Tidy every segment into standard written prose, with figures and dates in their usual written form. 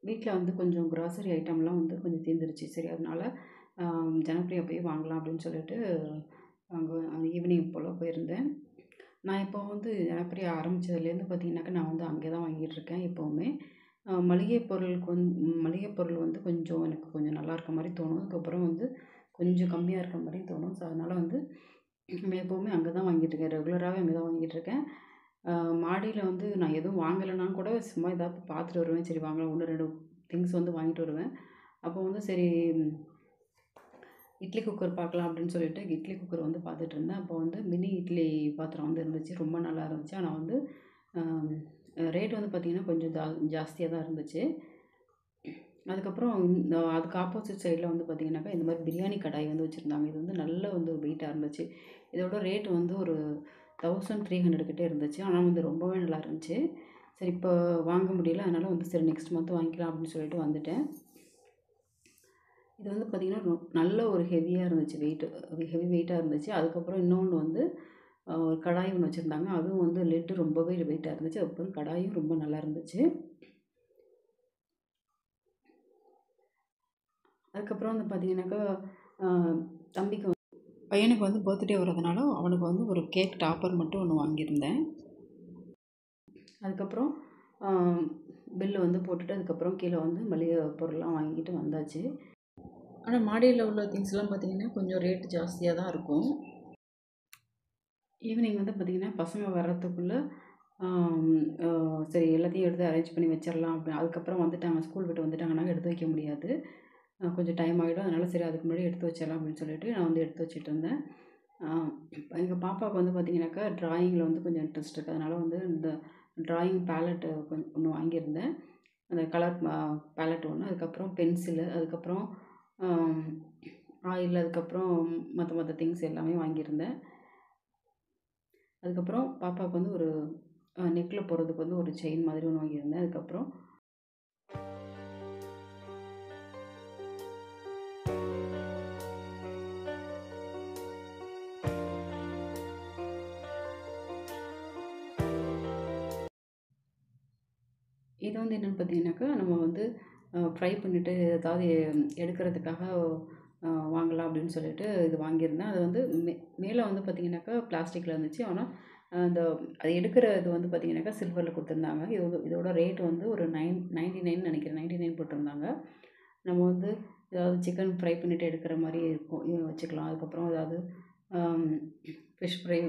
வீட்டில் வந்து கொஞ்சம் கிராசரி ஐட்டம்லாம் வந்து கொஞ்சம் தீர்ந்துருச்சு. சரி அதனால ஜனப்ரியா போய் வாங்கலாம் அப்படின்னு சொல்லிட்டு அங்கே ஈவினிங் போல் போயிருந்தேன். நான் இப்போ வந்து ஜனப்ரியா ஆரம்பித்ததுலேருந்து பார்த்தீங்கன்னாக்கா நான் வந்து அங்கே தான் வாங்கிட்டுருக்கேன் எப்போவுமே. மளிகை பொருள் வந்து கொஞ்சம் எனக்கு கொஞ்சம் நல்லா இருக்க மாதிரி தோணும். அதுக்கப்புறம் வந்து கொஞ்சம் கம்மியாக இருக்க மாதிரியும் தோணும். ஸோ அதனால் வந்து நான் எப்போவுமே அங்கே தான் வாங்கிட்டுருக்கேன். ரெகுலராகவே அங்கே தான் வாங்கிட்டுருக்கேன். மாடியில் வந்து நான் எதுவும் வாங்கலைன்னா கூட சும்மா ஏதாவது பார்த்துட்டு வருவேன். சரி வாங்கலாம் 1, 2 திங்ஸ் வந்து வாங்கிட்டு வருவேன். அப்போ வந்து சரி இட்லி குக்கர் பார்க்கலாம் அப்படின்னு சொல்லிட்டு இட்லி குக்கர் வந்து பார்த்துட்டு இருந்தேன். அப்போ வந்து மினி இட்லி பாத்திரம் வந்து இருந்துச்சு. ரொம்ப நல்லா இருந்துச்சு. ஆனால் வந்து ரேட் வந்து பார்த்திங்கன்னா கொஞ்சம் ஜாஸ்தியாக தான் இருந்துச்சு. அதுக்கப்புறம் அதுக்கு ஆப்போசிட் சைடில் வந்து பார்த்திங்கனாக்கா இந்த மாதிரி பிரியாணி கடாய் வந்து வச்சுருந்தாங்க. இது வந்து நல்ல வந்து வெயிட்டாக இருந்துச்சு. இதோட ரேட் வந்து ஒரு 1300 கிட்டே இருந்துச்சு. ஆனால் வந்து ரொம்பவே நல்லா இருந்துச்சு. சரி இப்போ வாங்க முடியல. அதனால் வந்து சரி நெக்ஸ்ட் மந்த் வாங்கிக்கலாம் அப்படின்னு சொல்லிட்டு வந்துட்டேன். இது வந்து பார்த்திங்கன்னா நல்ல ஒரு ஹெவியாக இருந்துச்சு. ஹெவி வெயிட்டாக இருந்துச்சு. அதுக்கப்புறம் இன்னொன்று வந்து ஒரு கடாய் ஒன்று வச்சுருந்தாங்க. அதுவும் வந்து லிட்டு ரொம்பவே வெயிட்டாக இருந்துச்சு. அதுக்கப்புறம் கடாயும் ரொம்ப நல்லா இருந்துச்சு. அதுக்கப்புறம் வந்து பார்த்திங்கனாக்கா தம்பிக்கு பையனுக்கு வந்து பர்த்டே வர்றதுனால அவனுக்கு வந்து ஒரு கேக் டாப்பர் மட்டும் ஒன்று வாங்கியிருந்தேன். அதுக்கப்புறம் பில்லு வந்து போட்டுட்டு அதுக்கப்புறம் கீழே வந்து மளிகை பொருள்லாம் வாங்கிட்டு வந்தாச்சு. ஆனால் மாடியில் உள்ள திங்ஸ்லாம் பார்த்திங்கன்னா கொஞ்சம் ரேட் ஜாஸ்தியாக தான் இருக்கும். ஈவினிங் வந்து பார்த்திங்கன்னா பசங்க வர்றதுக்குள்ளே சரி எல்லாத்தையும் எடுத்து அரேஞ்ச் பண்ணி வச்சிடலாம் அப்படி. அதுக்கப்புறம் வந்துட்டாங்க, ஸ்கூல் விட்டு வந்துட்டாங்கன்னா எடுத்து வைக்க முடியாது. கொஞ்சம் டைம் ஆகிடும். அதனால் சரி அதுக்கு முன்னாடி எடுத்து வச்சிடலாம் அப்படின்னு சொல்லிட்டு நான் வந்து எடுத்து வச்சுட்டு இருந்தேன். எங்கள் பாப்பாவுக்கு வந்து பார்த்திங்கனாக்கா ட்ராயிங்கில் வந்து கொஞ்சம் இன்ட்ரெஸ்ட் இருக்குது. அதனால் வந்து இந்த ட்ராயிங் பேலட்டு ஒன்று வாங்கியிருந்தேன். அந்த கலர் பேலட் ஒன்று, அதுக்கப்புறம் பென்சிலு, அதுக்கப்புறம் ஆயில், அதுக்கப்புறம் மற்ற திங்ஸ் எல்லாமே வாங்கியிருந்தேன். அதுக்கப்புறம் பாப்பாவுக்கு வந்து ஒரு நெக்கில் போடுறதுக்கு வந்து ஒரு செயின் மாதிரி ஒன்று வாங்கியிருந்தேன். அதுக்கப்புறம் இது வந்து என்னென்னு பார்த்தீங்கன்னாக்கா நம்ம வந்து ஃப்ரை பண்ணிவிட்டு ஏதாவது எடுக்கிறதுக்காக வாங்கலாம் அப்படின்னு சொல்லிட்டு இது வாங்கியிருந்தேன். அது வந்து மேலே வந்து பார்த்திங்கனாக்கா பிளாஸ்டிக்கில் இருந்துச்சு. ஆனால் அது எடுக்கிற இது வந்து பார்த்திங்கனாக்கா சில்வரில் கொடுத்துருந்தாங்க. இதோட ரேட் வந்து ஒரு 99 நினைக்கிறேன். 99 போட்டிருந்தாங்க. நம்ம வந்து ஏதாவது சிக்கன் ஃப்ரை பண்ணிவிட்டு எடுக்கிற மாதிரி இருக்கும் வச்சுக்கலாம். அதுக்கப்புறம் ஏதாவது ஃபிஷ் ஃப்ரை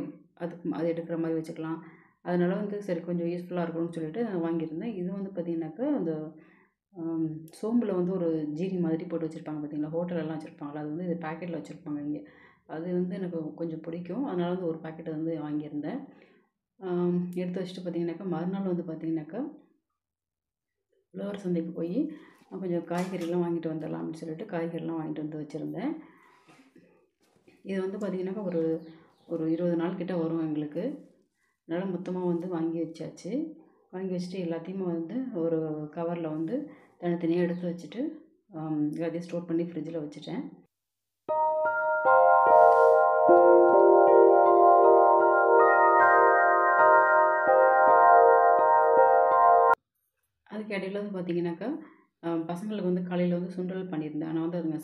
அது எடுக்கிற மாதிரி வச்சுக்கலாம். அதனால் வந்து சரி கொஞ்சம் யூஸ்ஃபுல்லாக இருக்கும்னு சொல்லிட்டு நான் வாங்கியிருந்தேன். இது வந்து பார்த்திங்கனாக்கா அந்த சோம்பில் வந்து ஒரு ஜீனி மாதிரி போட்டு வச்சுருப்பாங்க பார்த்திங்களா, ஹோட்டலெல்லாம் வச்சுருப்பாங்களா, அது வந்து இது பேக்கெட்டில் வச்சுருப்பாங்க இங்கே. அது வந்து எனக்கு கொஞ்சம் பிடிக்கும். அதனால் வந்து ஒரு பேக்கெட் வந்து வாங்கியிருந்தேன். எடுத்து வச்சுட்டு பார்த்திங்கனாக்கா மறுநாள் வந்து பார்த்திங்கனாக்கா உழவர் சந்தைக்கு போய் கொஞ்சம் காய்கறிலாம் வாங்கிட்டு வந்துடலாம் அப்படின்னு சொல்லிட்டு காய்கறிலாம் வாங்கிட்டு வந்து வச்சுருந்தேன். இது வந்து பார்த்திங்கனாக்கா ஒரு 20 நாள் கிட்ட வரும் எங்களுக்கு. அதனால் மொத்தமாக வந்து வாங்கி வச்சாச்சு. வாங்கி வச்சுட்டு எல்லாத்தையுமே வந்து ஒரு கவரில் வந்து தனித்தனியாக எடுத்து வச்சுட்டு எல்லாத்தையும் ஸ்டோர் பண்ணி ஃப்ரிட்ஜில் வச்சுட்டேன். அதுக்கு இடையில வந்து பார்த்திங்கனாக்கா பசங்களுக்கு வந்து காலையில் வந்து சுண்டல் பண்ணியிருந்தேன். ஆனால் வந்து அதுங்க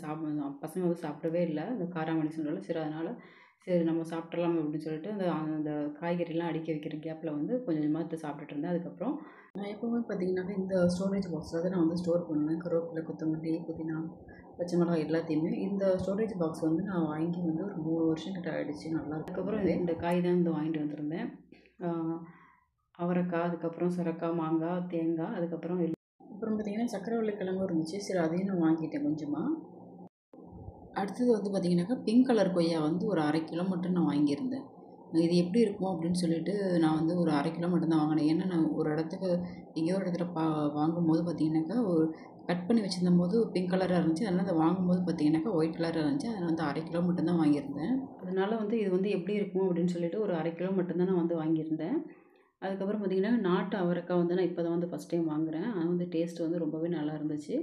பசங்க வந்து சாப்பிடவே இல்லை அந்த காராமணி சுண்டல். சரி அதனால் சரி நம்ம சாப்பிட்றலாம் அப்படின்னு சொல்லிட்டு அந்த காய்கறிலாம் அடுக்கி வைக்கிற கேப்பில் வந்து கொஞ்சம் கொஞ்சமாக எடுத்து சாப்பிட்டுட்டு இருந்தேன். அதுக்கப்புறம் நான் எப்போவுமே பார்த்திங்கனாக்கா இந்த ஸ்டோரேஜ் பாக்ஸில் தான் நான் வந்து ஸ்டோர் பண்ணுவேன். கருவேப்பிலை, கொத்தமல்லி, புதினா, பச்சை மிளகாய் எல்லாத்தையுமே. இந்த ஸ்டோரேஜ் பாக்ஸ் வந்து நான் வாங்கி வந்து ஒரு 3 வருஷம் கிட்ட ஆகிடுச்சு. நல்லா. அதுக்கப்புறம் இந்த காய் தான் வந்து வாங்கிட்டு வந்திருந்தேன். அவரைக்காய், அதுக்கப்புறம் சுரக்காய், மாங்காய், தேங்காய், அதுக்கப்புறம் அப்புறம் பார்த்திங்கன்னா சக்கரவள்ளி கிழங்கும் இருந்துச்சு. சரி அதையும் நான் வாங்கிட்டேன் கொஞ்சமாக. அடுத்தது வந்து பார்த்திங்கனாக்கா பிங்க் கலர் கொய்யா வந்து ஒரு 1/2 கிலோ மட்டும் நான் வாங்கியிருந்தேன். இது எப்படி இருக்கும் அப்படின்னு சொல்லிட்டு நான் வந்து ஒரு 1/2 கிலோ மட்டும்தான் வாங்கினேன். ஏன்னா நான் ஒரு இடத்துக்கு எங்கேயோ ஒரு இடத்துல வாங்கும்போது பார்த்திங்கனாக்கா ஒரு கட் பண்ணி வச்சுருந்தம்போது பிங்க் கலராக இருந்துச்சு. அதனால் அதை வாங்கும்போது பார்த்திங்கனாக்கா ஒயிட் கலராக இருந்துச்சு. அதனால் வந்து 1/2 கிலோ மட்டும்தான் வாங்கியிருந்தேன். அதனால் வந்து இது வந்து எப்படி இருக்கும் அப்படின்னு சொல்லிட்டு ஒரு 1/2 கிலோ மட்டும்தான் நான் வந்து வாங்கியிருந்தேன். அதுக்கப்புறம் பார்த்திங்கன்னா நாட்டு அவரைக்காய் வந்து நான் இப்போ தான் வந்து ஃபஸ்ட் டைம் வாங்குகிறேன். அது வந்து டேஸ்ட் வந்து ரொம்பவே நல்லா இருந்துச்சு.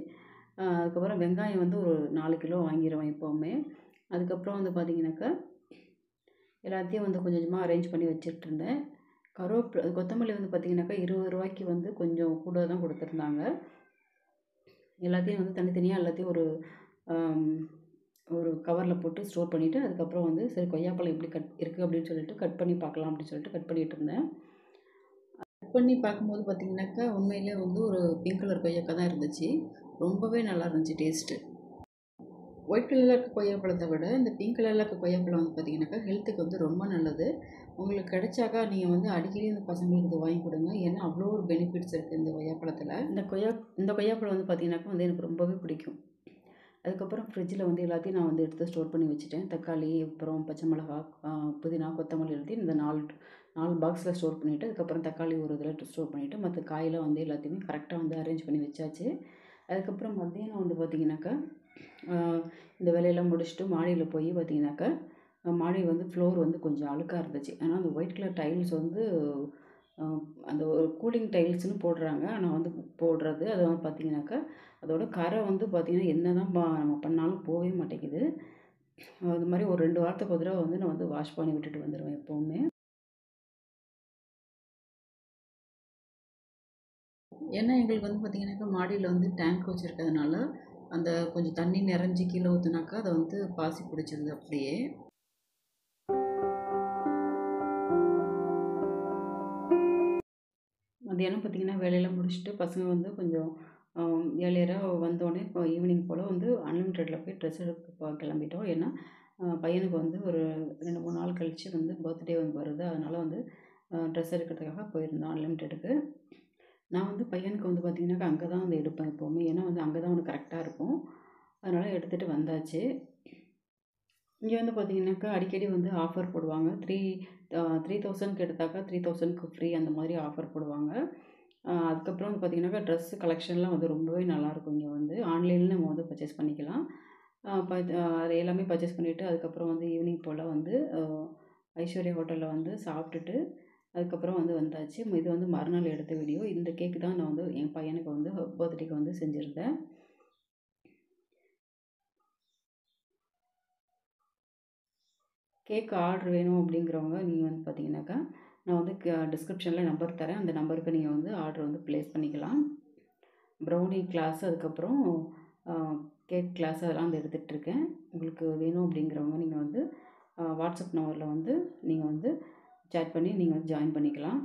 அதுக்கப்புறம் வெங்காயம் வந்து ஒரு 4 கிலோ வாங்கிடுவேன் எப்போவுமே. அதுக்கப்புறம் வந்து பார்த்திங்கனாக்கா எல்லாத்தையும் வந்து கொஞ்சம் கொஞ்சமாக அரேஞ்ச் பண்ணி வச்சுட்ருந்தேன். கொத்தமல்லி வந்து பார்த்திங்கனாக்கா ரூ. 20 வந்து கொஞ்சம் கூட தான் கொடுத்துருந்தாங்க. எல்லாத்தையும் வந்து தனித்தனியாக எல்லாத்தையும் ஆம், ஒரு கவரில் போட்டு ஸ்டோர் பண்ணிவிட்டு அதுக்கப்புறம் வந்து சரி கொய்யாப்பழம் எப்படி இருக்குது அப்படின்னு சொல்லிட்டு கட் பண்ணி பார்க்கலாம் அப்படின்னு சொல்லிட்டு கட் பண்ணிகிட்டு இருந்தேன். கட் பண்ணி பார்க்கும்போது பார்த்திங்கனாக்கா உண்மையிலே வந்து ஒரு பிங்க் கலர் கொய்யாக்காய் தான் இருந்துச்சு. ரொம்பவே நல்லா இருந்துச்சு டேஸ்ட்டு. ஒயிட் கலரில் இருக்க கொய்யாப்பழத்தை விட இந்த பிங்க் கலரில் இருக்க கொய்யாப்பழம் வந்து பார்த்திங்கனாக்கா ஹெல்த்துக்கு வந்து ரொம்ப நல்லது. உங்களுக்கு கிடைச்சாக்கா நீங்கள் வந்து அடிக்கடி இந்த பசங்களுக்கு இது வாங்கி கொடுங்க. ஏன்னா அவ்வளோ ஒரு பெனிஃபிட்ஸ் இருக்குது இந்த கொய்யாப்பழத்தில். இந்த கொய்யாப்பழம் வந்து பார்த்திங்கனாக்கா வந்து எனக்கு ரொம்பவே பிடிக்கும். அதுக்கப்புறம் ஃப்ரிட்ஜில் வந்து எல்லாத்தையும் நான் வந்து எடுத்து ஸ்டோர் பண்ணி வச்சுட்டேன். தக்காளி, அப்புறம் பச்சை மிளகா, புதினா, கொத்தமல்லி எல்லாத்தையும் இந்த 4 பாக்ஸில் ஸ்டோர் பண்ணிவிட்டு, அதுக்கப்புறம் தக்காளி ஒரு இதில் ஸ்டோர் பண்ணிவிட்டு, மற்ற காயெல்லாம் வந்து எல்லாத்தையுமே கரெக்டாக வந்து அரேஞ்ச் பண்ணி வச்சாச்சு. அதுக்கப்புறம் மத்தியானம் வந்து பார்த்திங்கனாக்கா இந்த வேலையெல்லாம் முடிச்சுட்டு மாடியில் போய் பார்த்திங்கனாக்கா மாடி வந்து ஃப்ளோர் வந்து கொஞ்சம் அழுக்காக இருந்துச்சு. ஏன்னா அந்த ஒயிட் கலர் டைல்ஸ் வந்து அந்த ஒரு கூலிங் டைல்ஸ்னு போடுறாங்க. ஆனால் வந்து போடுறது அது வந்து பார்த்திங்கனாக்கா அதோட கரை வந்து பார்த்திங்கன்னா என்ன தான் நம்ம பண்ணாலும் போகவே மாட்டேங்குது. அது மாதிரி ஒரு 2 வாரத்துக்கு ஒரு தடவை வந்து நான் வந்து வாஷ் பண்ணி விட்டுட்டு வந்துடுவேன் எப்போவுமே. ஏன்னா எங்களுக்கு வந்து பார்த்திங்கனாக்கா மாடியில் வந்து டேங்க் வச்சுருக்கிறதுனால அந்த கொஞ்சம் தண்ணி நிறைஞ்சி கீழே ஊற்றுனாக்கா அதை வந்து பாசி பிடிச்சிருது அப்படியே. மத்தியானம் பார்த்திங்கன்னா வேலையெல்லாம் முடிச்சுட்டு பசங்க வந்து கொஞ்சம் ஏர்லியராக வந்தோடனே இப்போ ஈவினிங் போல் வந்து அன்லிமிட்டெடில் போய் ட்ரெஸ் எடுக்க கிளம்பிட்டோம். ஏன்னா பையனுக்கு வந்து ஒரு 2-3 நாள் கழித்து வந்து பர்த்டே வந்து வருது. அதனால் வந்து ட்ரெஸ் எடுக்கிறதுக்காக போயிருந்தோம் அன்லிமிட்டெடுக்கு. நான் வந்து பையனுக்கு வந்து பார்த்திங்கனாக்கா அங்கே தான் வந்து எடுப்பேன் எப்போவுமே. ஏன்னா வந்து அங்கே தான் வந்து கரெக்டாக இருக்கும். அதனால் எடுத்துகிட்டு வந்தாச்சு. இங்கே வந்து பார்த்திங்கனாக்கா அடிக்கடி வந்து ஆஃபர் போடுவாங்க. 3000க்கு எடுத்தாக்கா 3000க்கு ஃப்ரீ அந்த மாதிரி ஆஃபர் போடுவாங்க. அதுக்கப்புறம் வந்து பார்த்திங்கனாக்கா ட்ரெஸ்ஸு கலெக்ஷன்லாம் வந்து ரொம்பவே நல்லாயிருக்கும் இங்கே வந்து. ஆன்லைனில் நம்ம வந்து பர்ச்சேஸ் பண்ணிக்கலாம். அது எல்லாமே பர்ச்சேஸ் பண்ணிவிட்டு அதுக்கப்புறம் வந்து ஈவினிங் போல் வந்து ஐஸ்வர்யா ஹோட்டலில் வந்து சாப்பிட்டுட்டு அதுக்கப்புறம் வந்து வந்தாச்சு. இது வந்து மறுநாள் எடுத்த வீடியோ. இந்த கேக்கு தான் நான் வந்து என் பையனுக்கு வந்து பர்த்டேக்கு வந்து செஞ்சுருந்தேன். கேக் ஆர்டர் வேணும் அப்படிங்கிறவங்க நீங்கள் வந்து பார்த்தீங்கன்னாக்கா நான் வந்து டிஸ்கிரிப்ஷனில் நம்பர் தரேன். அந்த நம்பருக்கு நீங்கள் வந்து ஆர்டர் வந்து ப்ளேஸ் பண்ணிக்கலாம். ப்ரௌனி கிளாஸ் அதுக்கப்புறம் கேக் கிளாஸ் அதெல்லாம் வந்து எடுத்துகிட்ருக்கேன். உங்களுக்கு வேணும் அப்படிங்கிறவங்க நீங்கள் வந்து வாட்ஸ்அப் நம்பரில் வந்து நீங்கள் வந்து சேட் பண்ணி நீங்கள் வந்து ஜாயின் பண்ணிக்கலாம்.